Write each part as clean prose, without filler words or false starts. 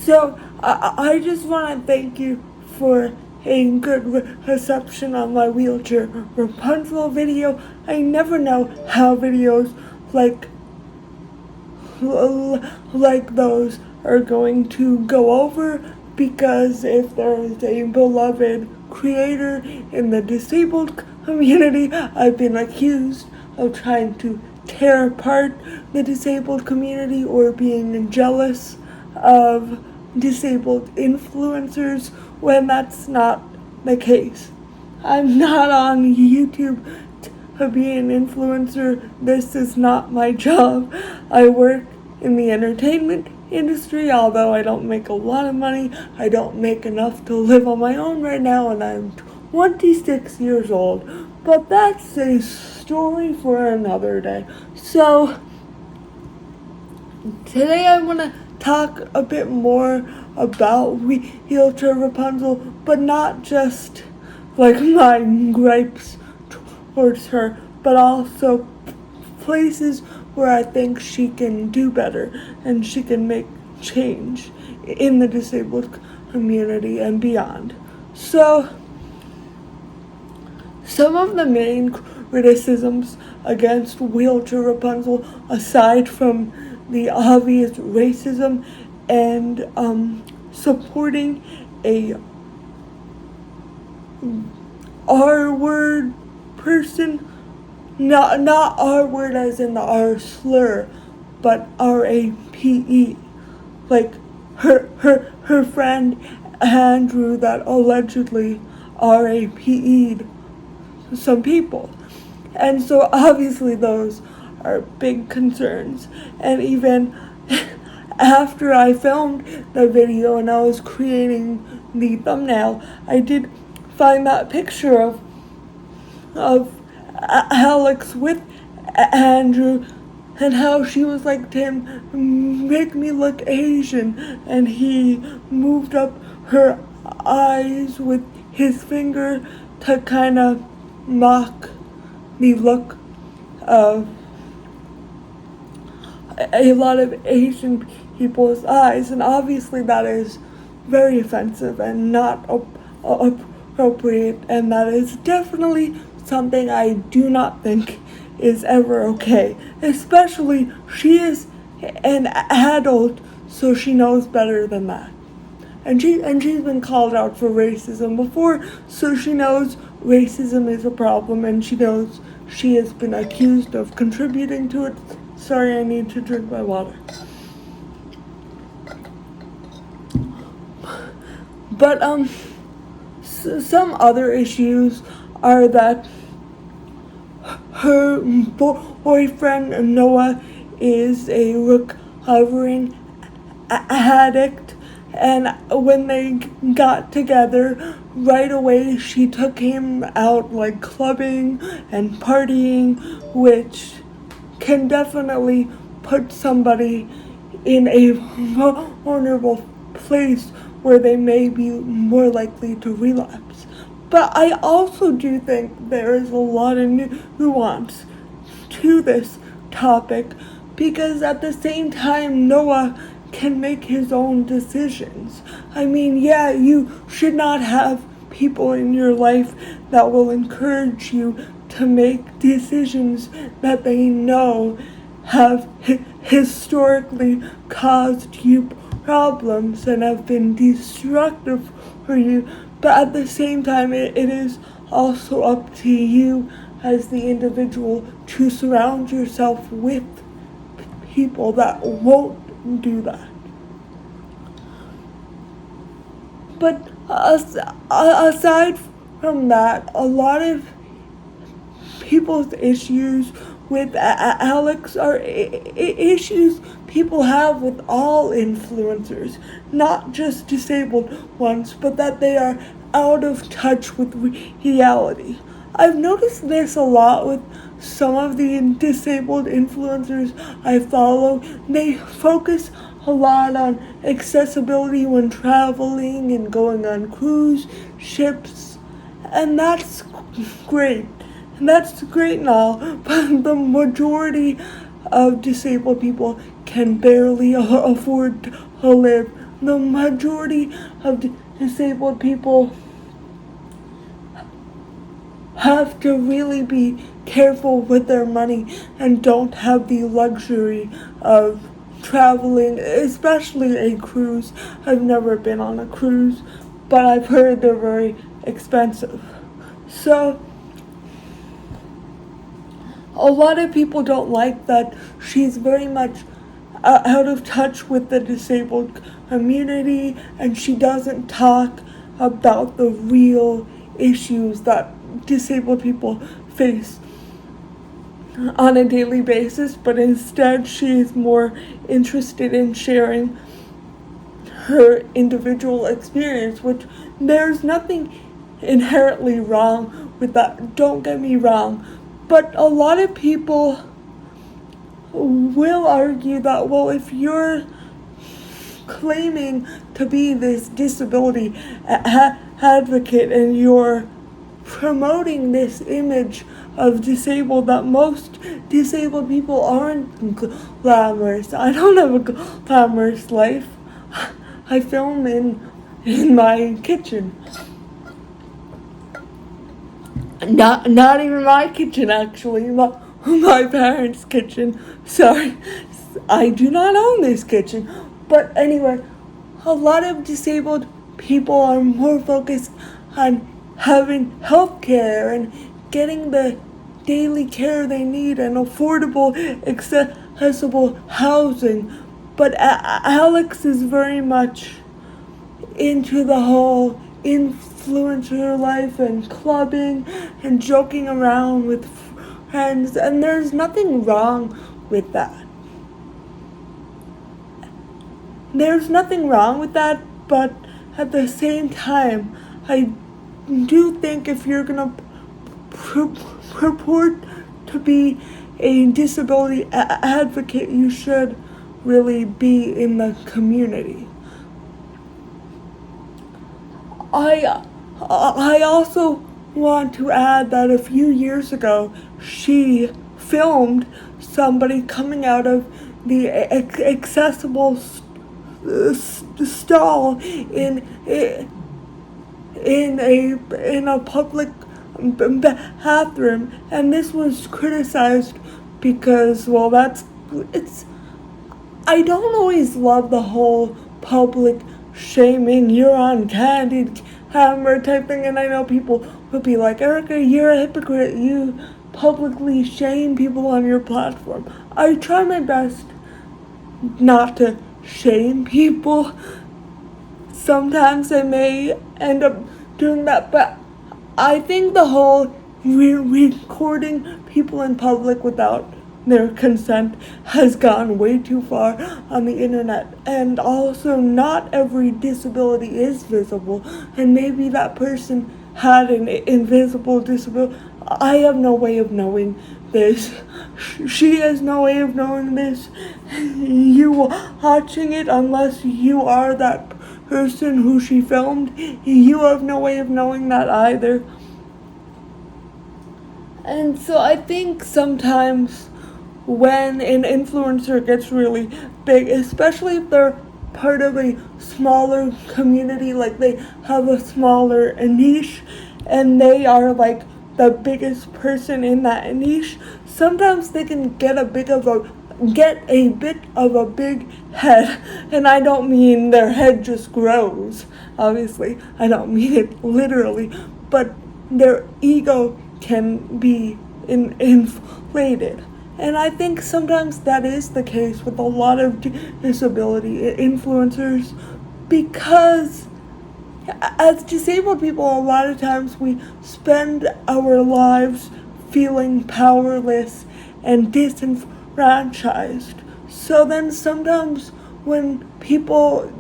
So I just want to thank you for a good reception on my wheelchair Rapunzel video. I never know how videos like those are going to go over, because if there's a beloved creator in the disabled community, I've been accused of trying to tear apart the disabled community or being jealous of disabled influencers, when that's not the case. I'm not on YouTube to be an influencer. This is not my job. I work in the entertainment industry, although I don't make a lot of money. I don't make enough to live on my own right now, and I'm 26 years old. But that's a story for another day. So today I want to talk a bit more about wheelchair Rapunzel, but not just like my gripes towards her, but also places where I think she can do better and she can make change in the disabled community and beyond. So, some of the main criticisms against wheelchair Rapunzel, aside from the obvious racism and supporting a R-word person, not R-word as in the R slur, but R-A-P-E, like her friend Andrew that allegedly R-A-P-E'd some people. And so obviously those are big concerns. And even after I filmed the video and I was creating the thumbnail, I did find that picture of Alex with Andrew and how she was like to him, make me look Asian, and he moved up her eyes with his finger to kind of mock the look of a lot of Asian people's eyes, and obviously that is very offensive and not appropriate, and that is definitely something I do not think is ever okay. Especially, she is an adult, so she knows better than that. And she's been called out for racism before, so she knows racism is a problem, and she knows she has been accused of contributing to it. Sorry, I need to drink my water. But some other issues are that her boyfriend Noah is a recovering addict, and when they got together, right away she took him out like clubbing and partying, which can definitely put somebody in a vulnerable place where they may be more likely to relapse. But I also do think there is a lot of nuance to this topic, because at the same time, Noah can make his own decisions. I mean, yeah, you should not have people in your life that will encourage you to make decisions that they know have historically caused you problems and have been destructive for you. But at the same time, it is also up to you as the individual to surround yourself with people that won't do that. But aside from that, a lot of people's issues with Alex are issues people have with all influencers, not just disabled ones, but that they are out of touch with reality. I've noticed this a lot with some of the disabled influencers I follow. They focus a lot on accessibility when traveling and going on cruise ships, and that's great. And that's great and all, but the majority of disabled people can barely afford to live the majority of disabled people have to really be careful with their money and don't have the luxury of traveling, especially a cruise. I've never been on a cruise, but I've heard they're very expensive. So a lot of people don't like that she's very much out of touch with the disabled community, and she doesn't talk about the real issues that disabled people face on a daily basis, but instead she is more interested in sharing her individual experience, which there's nothing inherently wrong with that, don't get me wrong, but a lot of people will argue that, well, if you're claiming to be this disability advocate and you're promoting this image of disabled, that most disabled people aren't glamorous. I don't have a glamorous life. I film in my kitchen. Not even my kitchen, actually. My parents' kitchen. Sorry, I do not own this kitchen. But anyway, a lot of disabled people are more focused on having health care and getting the daily care they need and affordable, accessible housing. But Alex is very much into the whole influencer life and clubbing and joking around with friends, and there's nothing wrong with that. There's nothing wrong with that, but at the same time, I do think if you're gonna purport to be a disability advocate, you should really be in the community. I also want to add that a few years ago, she filmed somebody coming out of the accessible stall in a public bathroom, and this was criticized because, well, I don't always love the whole public shaming, you're on candid camera type thing, and I know people would be like, Erica, you're a hypocrite, you publicly shame people on your platform. I try my best not to shame people. Sometimes I may end up doing that, but I think the whole recording people in public without their consent has gone way too far on the internet. And also, not every disability is visible, and maybe that person had an invisible disability. I have no way of knowing this. She has no way of knowing this. You watching it, unless you are that person who she filmed, you have no way of knowing that either. And so I think sometimes when an influencer gets really big, especially if they're part of a smaller community, like they have a smaller niche and they are like the biggest person in that niche, sometimes they can get a bit of a big head. And I don't mean their head just grows, obviously. I don't mean it literally, but their ego can be inflated. And I think sometimes that is the case with a lot of disability influencers, because as disabled people, a lot of times we spend our lives feeling powerless and disenfranchised. So then sometimes when people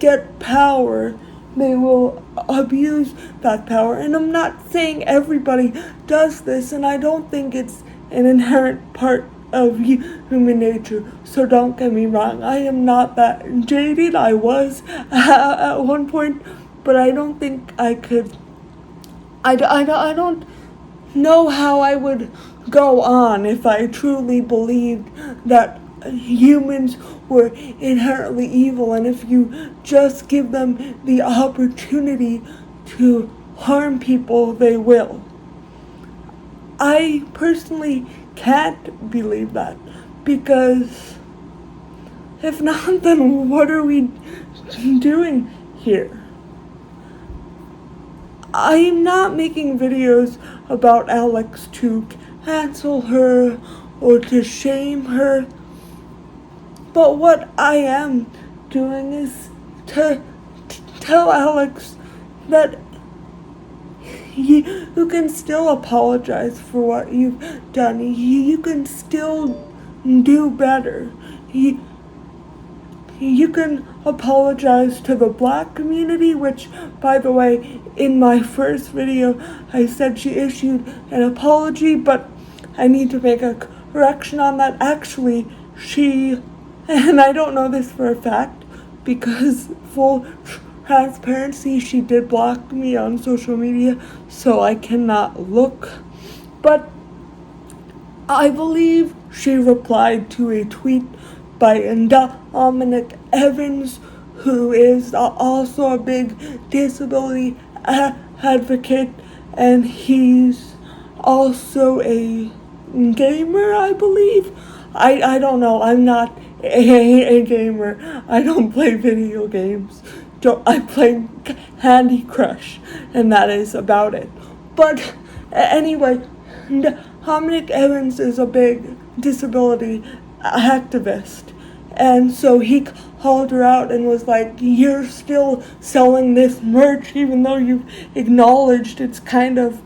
get power, they will abuse that power. And I'm not saying everybody does this, and I don't think it's an inherent part of human nature, so don't get me wrong. I am not that jaded. I was at one point, but I don't think I could. I don't know how I would go on if I truly believed that humans were inherently evil, and if you just give them the opportunity to harm people, they will. I personally can't believe that, because if not, then what are we doing here? I'm not making videos about Alex to cancel her or to shame her, but what I am doing is to tell Alex that you can still apologize for what you've done. You can still do better. You can apologize to the Black community, which, by the way, in my first video, I said she issued an apology, but I need to make a correction on that. Actually, and I don't know this for a fact, because full transparency, she did block me on social media, so I cannot look. But I believe she replied to a tweet by Dominic Evans, who is also a big disability advocate, and he's also a gamer, I believe. I don't know, I'm not a gamer. I don't play video games. I play Candy Crush, and that is about it. But anyway, Dominic Evans is a big disability activist, and so he called her out and was like, you're still selling this merch even though you've acknowledged it's kind of,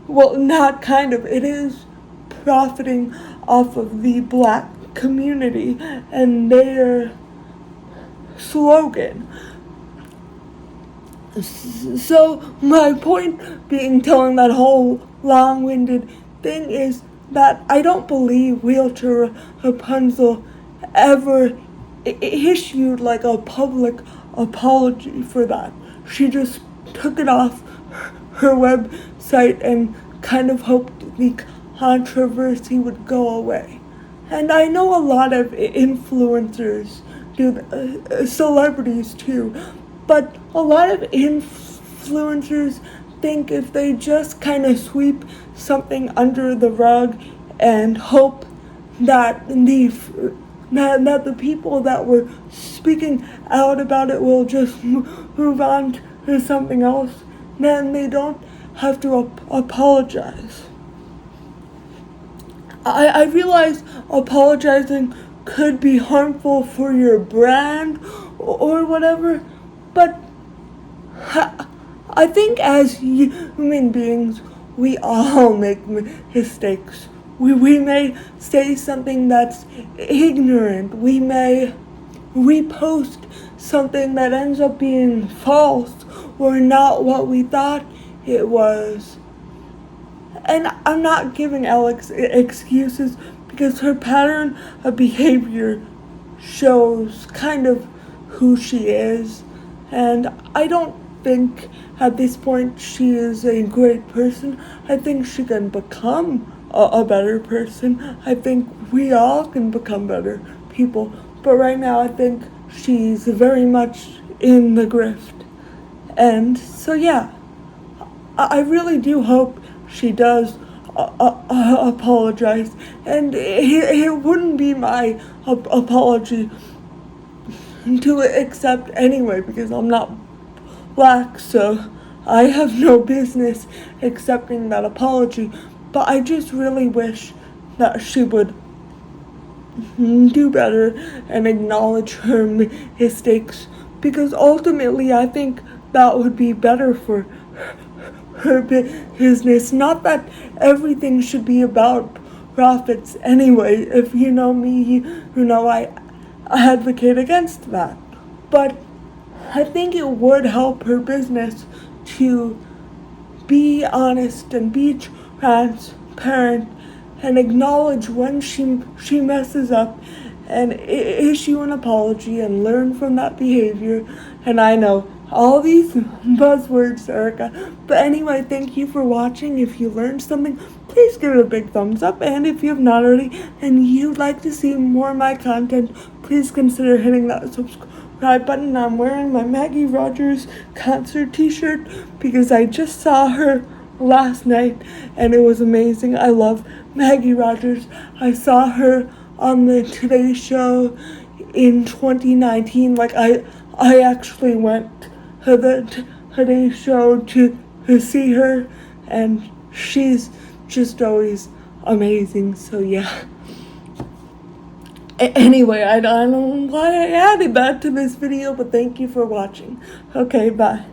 well, not kind of, it is profiting off of the Black community and their slogan. So my point being, telling that whole long-winded thing, is that I don't believe Wheelchair Rapunzel ever issued like a public apology for that. She just took it off her website and kind of hoped the controversy would go away. And I know a lot of influencers do, celebrities too, but a lot of influencers think if they just kind of sweep something under the rug and hope that the people that were speaking out about it will just move on to something else, then they don't have to apologize. I realize apologizing could be harmful for your brand or whatever, but I think as human beings, we all make mistakes. We may say something that's ignorant. We may repost something that ends up being false or not what we thought it was. And I'm not giving Alex excuses, because her pattern of behavior shows kind of who she is. And I don't think at this point she is a great person. I think she can become a better person. I think we all can become better people. But right now I think she's very much in the grift. And so yeah, I really do hope she does apologize. And it wouldn't be my apology to accept anyway, because I'm not Black, so I have no business accepting that apology. But I just really wish that she would do better and acknowledge her mistakes, because ultimately I think that would be better for her business. Not that everything should be about profits anyway. If you know me, you know I advocate against that. But I think it would help her business to be honest and be transparent and acknowledge when she messes up and issue an apology and learn from that behavior. And I know all these buzzwords, Erica. But anyway, thank you for watching. If you learned something, please please give it a big thumbs up. And if you have not already and you'd like to see more of my content, please consider hitting that subscribe button. I'm wearing my Maggie Rogers concert t-shirt because I just saw her last night and it was amazing. I love Maggie Rogers. I saw her on the Today Show in 2019. Like I actually went to the Today Show to see her, and she's just always amazing. So yeah. Anyway, I don't know why I added that to this video, but thank you for watching. Okay, bye.